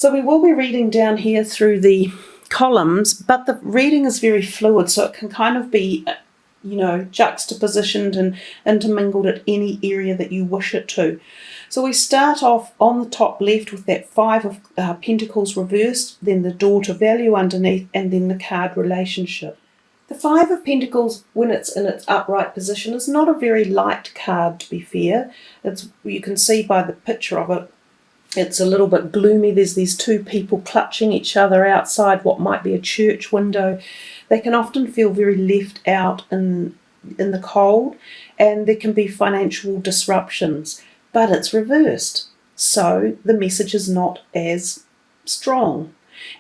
So we will be reading down here through the columns, but the reading is very fluid, so it can kind of be, juxtapositioned and intermingled at any area that you wish it to. So we start off on the top left with that Five of Pentacles reversed, then the door to value underneath, and then the card relationship. The Five of Pentacles, when it's in its upright position, is not a very light card, to be fair. You can see by the picture of it, it's a little bit gloomy. There's these two people clutching each other outside what might be a church window. They can often feel very left out in the cold, and there can be financial disruptions. But it's reversed, so the message is not as strong,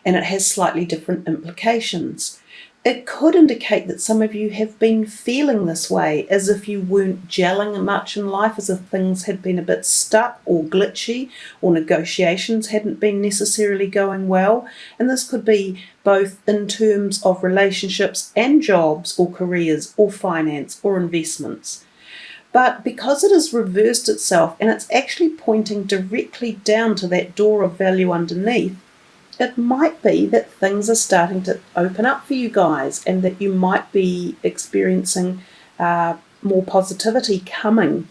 and it has slightly different implications. It could indicate that some of you have been feeling this way, as if you weren't gelling much in life, as if things had been a bit stuck or glitchy, or negotiations hadn't been necessarily going well. And this could be both in terms of relationships and jobs or careers or finance or investments. But because it has reversed itself and it's actually pointing directly down to that door of value underneath, it might be that things are starting to open up for you guys, and that you might be experiencing more positivity coming.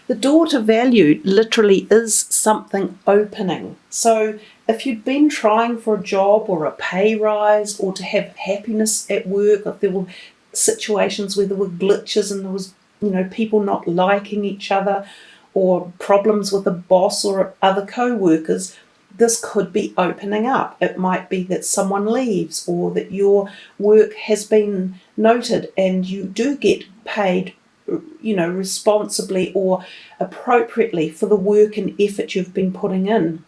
The door to value literally is something opening. So if you'd been trying for a job or a pay rise, or to have happiness at work, if there were situations where there were glitches and there was people not liking each other, or problems with a boss or other co-workers, this could be opening up. It might be that someone leaves, or that your work has been noted and you do get paid, responsibly or appropriately for the work and effort you've been putting in.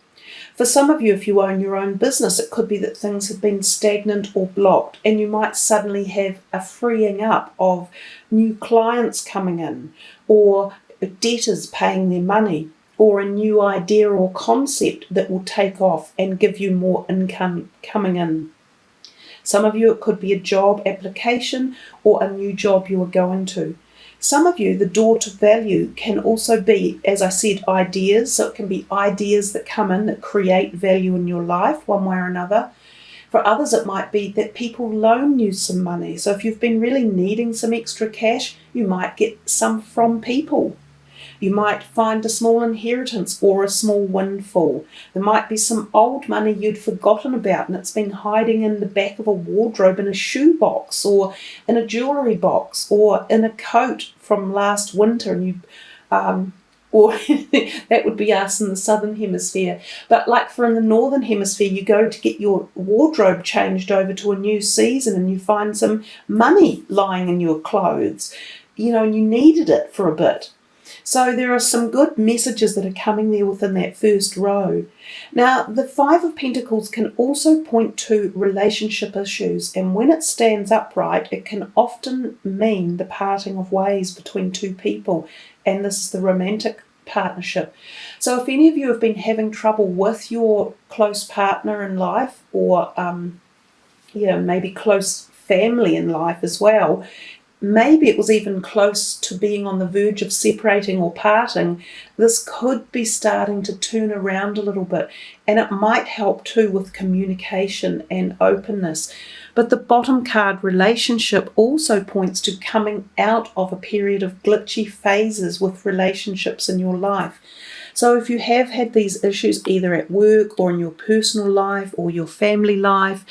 For some of you, if you own your own business, it could be that things have been stagnant or blocked, and you might suddenly have a freeing up of new clients coming in, or debtors paying their money, or a new idea or concept that will take off and give you more income coming in. Some of you, it could be a job application or a new job you are going to. Some of you, the door to value can also be, as I said, ideas. So it can be ideas that come in that create value in your life one way or another. For others, it might be that people loan you some money. So if you've been really needing some extra cash, you might get some from people. You might find a small inheritance or a small windfall. There might be some old money you'd forgotten about, and it's been hiding in the back of a wardrobe, in a shoe box, or in a jewellery box, or in a coat from last winter, and or that would be us in the southern hemisphere. But like for in the northern hemisphere, you go to get your wardrobe changed over to a new season, and you find some money lying in your clothes, and you needed it for a bit. So there are some good messages that are coming there within that first row. Now, the Five of Pentacles can also point to relationship issues, and when it stands upright, it can often mean the parting of ways between two people, and this is the romantic partnership. So if any of you have been having trouble with your close partner in life, or maybe close family in life as well, maybe it was even close to being on the verge of separating or parting, this could be starting to turn around a little bit, and it might help too with communication and openness. But the bottom card, relationship, also points to coming out of a period of glitchy phases with relationships in your life. So if you have had these issues either at work or in your personal life or your family life,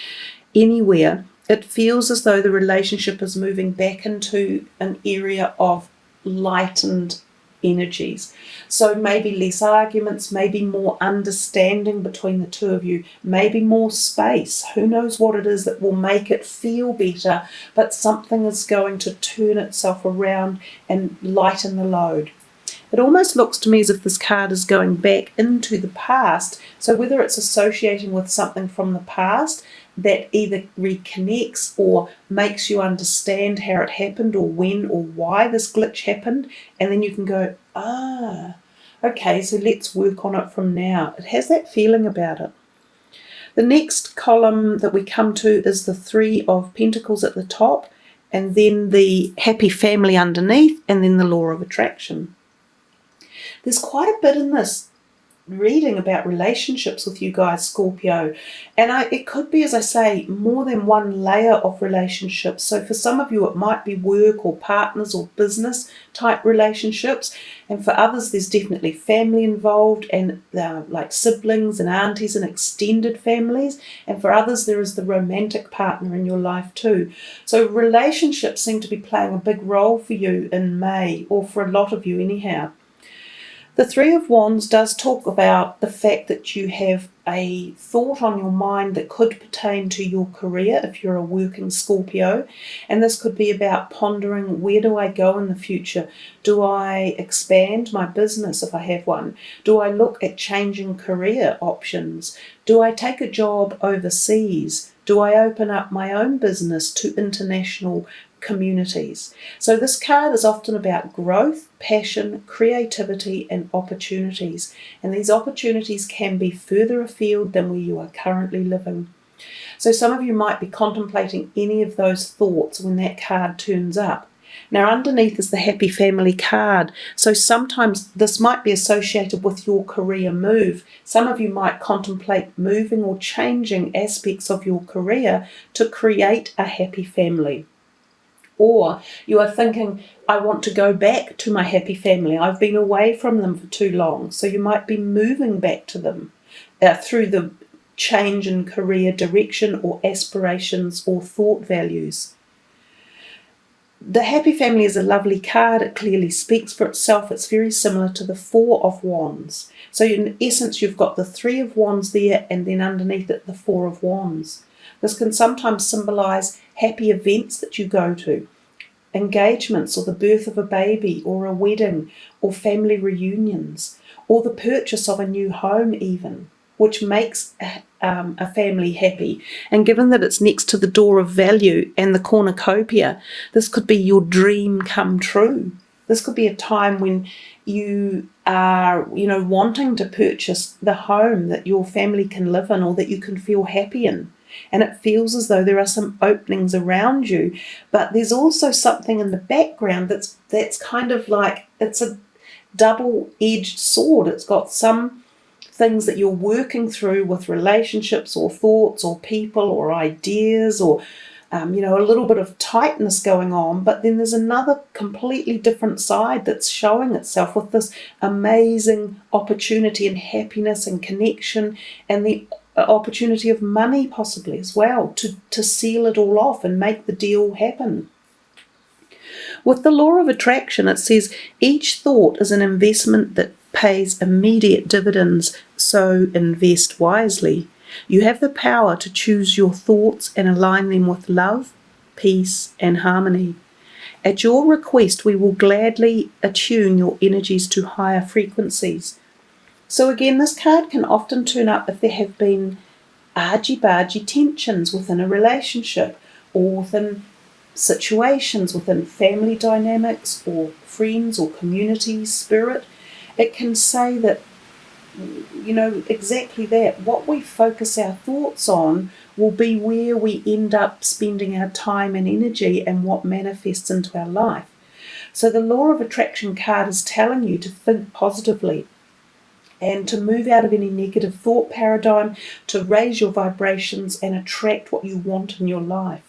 anywhere, it feels as though the relationship is moving back into an area of lightened energies. So maybe less arguments, maybe more understanding between the two of you, maybe more space. Who knows what it is that will make it feel better, but something is going to turn itself around and lighten the load. It almost looks to me as if this card is going back into the past. So whether it's associating with something from the past that either reconnects or makes you understand how it happened, or when or why this glitch happened, and then you can go, okay, so let's work on it from now. It has that feeling about it. The next column that we come to is the Three of Pentacles at the top, and then the happy family underneath, and then the law of attraction. There's quite a bit in this reading about relationships with you guys, Scorpio. And it could be, as I say, more than one layer of relationships. So for some of you, it might be work or partners or business type relationships. And for others, there's definitely family involved, and like siblings and aunties and extended families. And for others, there is the romantic partner in your life too. So relationships seem to be playing a big role for you in May, or for a lot of you anyhow. The Three of Wands does talk about the fact that you have a thought on your mind that could pertain to your career if you're a working Scorpio. And this could be about pondering, where do I go in the future? Do I expand my business if I have one? Do I look at changing career options? Do I take a job overseas? Do I open up my own business to international communities? So this card is often about growth, passion, creativity and opportunities. And these opportunities can be further afield than where you are currently living. So some of you might be contemplating any of those thoughts when that card turns up. Now underneath is the happy family card. So sometimes this might be associated with your career move. Some of you might contemplate moving or changing aspects of your career to create a happy family. Or you are thinking, I want to go back to my happy family. I've been away from them for too long. So you might be moving back to them through the change in career direction or aspirations or thought values. The happy family is a lovely card. It clearly speaks for itself. It's very similar to the Four of Wands. So in essence, you've got the Three of Wands there, and then underneath it, the Four of Wands. This can sometimes symbolize happy events that you go to, engagements or the birth of a baby or a wedding or family reunions or the purchase of a new home even, which makes a family happy. And given that it's next to the door of value and the cornucopia, this could be your dream come true. This could be a time when you are, wanting to purchase the home that your family can live in or that you can feel happy in. And it feels as though there are some openings around you, but there's also something in the background that's kind of like, it's a double-edged sword. It's got some things that you're working through with relationships or thoughts or people or ideas or a little bit of tightness going on, but then there's another completely different side that's showing itself with this amazing opportunity and happiness and connection and the opportunity of money possibly as well to seal it all off and make the deal happen. With the law of attraction, it says each thought is an investment that pays immediate dividends, so invest wisely. You have the power to choose your thoughts and align them with love, peace and harmony. At your request, we will gladly attune your energies to higher frequencies. So again, this card can often turn up if there have been argy-bargy tensions within a relationship or within situations, within family dynamics or friends or community spirit. It can say that, exactly that. What we focus our thoughts on will be where we end up spending our time and energy and what manifests into our life. So the law of attraction card is telling you to think positively and to move out of any negative thought paradigm, to raise your vibrations and attract what you want in your life.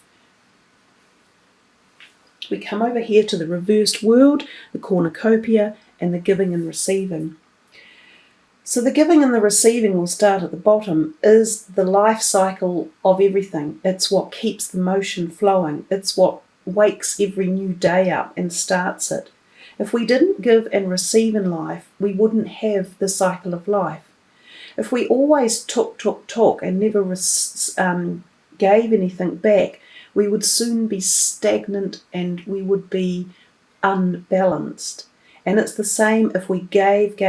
We come over here to the reversed world, the cornucopia, and the giving and receiving. So the giving and the receiving, will start at the bottom, is the life cycle of everything. It's what keeps the motion flowing. It's what wakes every new day up and starts it. If we didn't give and receive in life, we wouldn't have the cycle of life. If we always took and never gave anything back, we would soon be stagnant and we would be unbalanced. And it's the same if we gave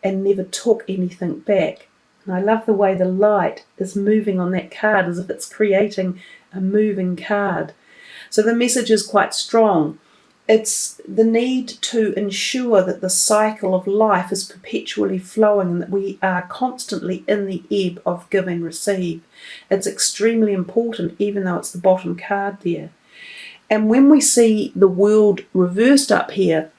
and never took anything back. And I love the way the light is moving on that card as if it's creating a moving card. So the message is quite strong. It's the need to ensure that the cycle of life is perpetually flowing and that we are constantly in the ebb of give and receive. It's extremely important, even though it's the bottom card there. And when we see the world reversed up here,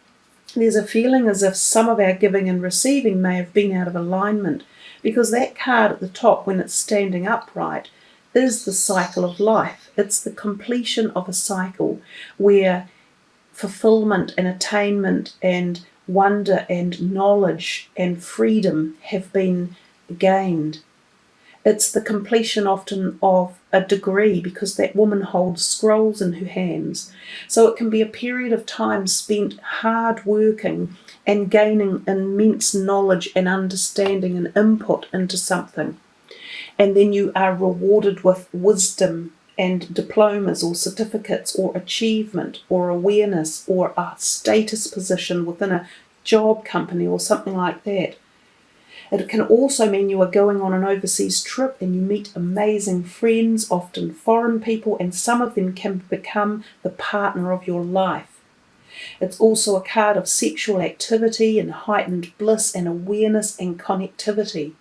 there's a feeling as if some of our giving and receiving may have been out of alignment, because that card at the top, when it's standing upright, is the cycle of life. It's the completion of a cycle where fulfillment and attainment and wonder and knowledge and freedom have been gained. It's the completion often of a degree, because that woman holds scrolls in her hands. So it can be a period of time spent hard working and gaining immense knowledge and understanding and input into something. And then you are rewarded with wisdom and diplomas or certificates or achievement or awareness or a status position within a job company or something like that. It can also mean you are going on an overseas trip and you meet amazing friends, often foreign people, and some of them can become the partner of your life. It's also a card of sexual activity and heightened bliss and awareness and connectivity.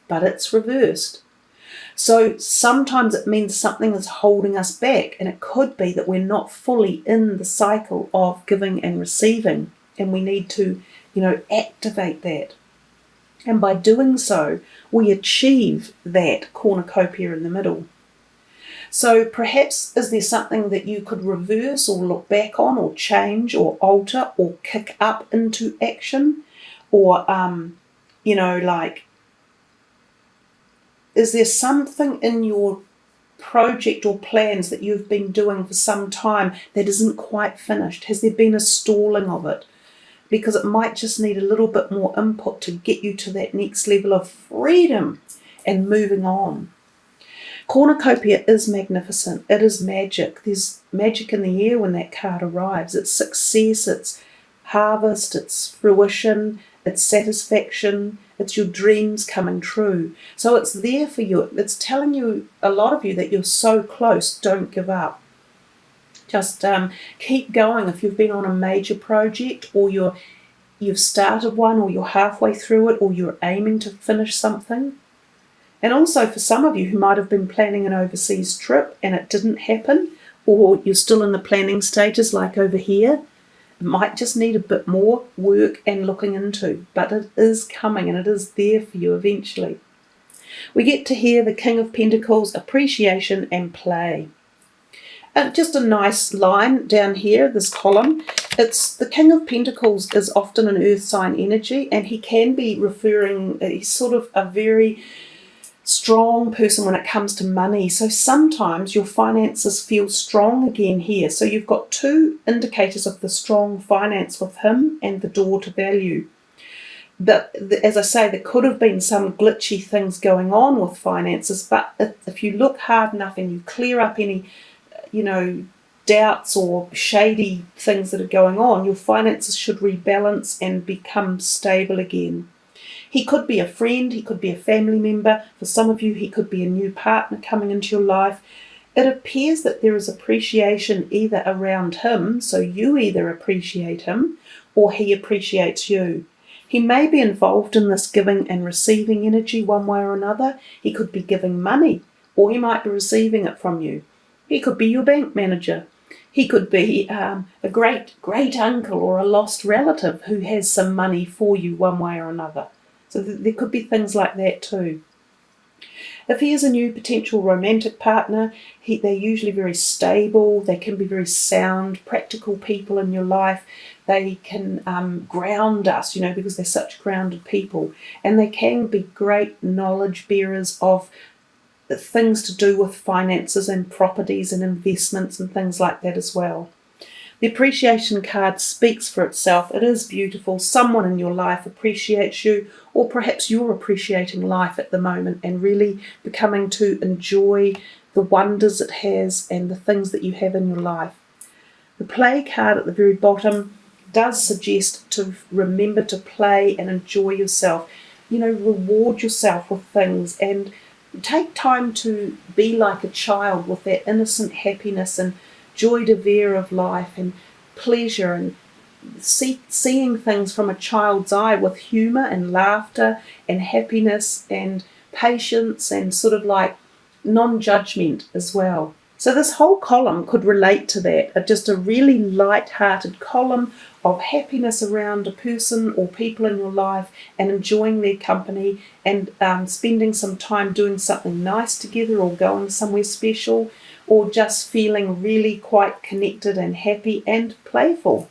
But it's reversed. So sometimes it means something is holding us back, and it could be that we're not fully in the cycle of giving and receiving, and we need to, activate that. And by doing so, we achieve that cornucopia in the middle. So perhaps is there something that you could reverse or look back on or change or alter or kick up into action? Or, is there something in your project or plans that you've been doing for some time that isn't quite finished? Has there been a stalling of it? Because it might just need a little bit more input to get you to that next level of freedom and moving on. Cornucopia is magnificent. It is magic. There's magic in the air when that card arrives. It's success, it's harvest, it's fruition, it's satisfaction, it's your dreams coming true. So it's there for you. It's telling you, a lot of you, that you're so close. Don't give up. Just keep going. If you've been on a major project, or you've started one, or you're halfway through it, or you're aiming to finish something. And also for some of you who might have been planning an overseas trip and it didn't happen, or you're still in the planning stages like over here, it might just need a bit more work and looking into. But it is coming, and it is there for you eventually. We get to hear the King of Pentacles, appreciation and play. Just a nice line down here, this column. It's the King of Pentacles is often an earth sign energy, and he can be referring, he's sort of a very strong person when it comes to money. So sometimes your finances feel strong again here. So you've got two indicators of the strong finance with him and the door to value. But as I say, there could have been some glitchy things going on with finances, but if you look hard enough and you clear up any doubts or shady things that are going on, your finances should rebalance and become stable again. He could be a friend, he could be a family member. For some of you, he could be a new partner coming into your life. It appears that there is appreciation either around him, so you either appreciate him or he appreciates you. He may be involved in this giving and receiving energy one way or another. He could be giving money, or he might be receiving it from you. He could be your bank manager. He could be a great uncle or a lost relative who has some money for you one way or another. So there could be things like that too. If he is a new potential romantic partner, they're usually very stable. They can be very sound, practical people in your life. They can ground us, because they're such grounded people. And they can be great knowledge bearers of things to do with finances and properties and investments and things like that as well. The appreciation card speaks for itself. It is beautiful. Someone in your life appreciates you, or perhaps you're appreciating life at the moment and really becoming to enjoy the wonders it has and the things that you have in your life. The play card at the very bottom does suggest to remember to play and enjoy yourself. Reward yourself with things and take time to be like a child with that innocent happiness and joy de vivre of life and pleasure, and seeing things from a child's eye with humour and laughter and happiness and patience and sort of like non-judgment as well. So this whole column could relate to that, just a really light-hearted column of happiness around a person or people in your life and enjoying their company and spending some time doing something nice together or going somewhere special or just feeling really quite connected and happy and playful.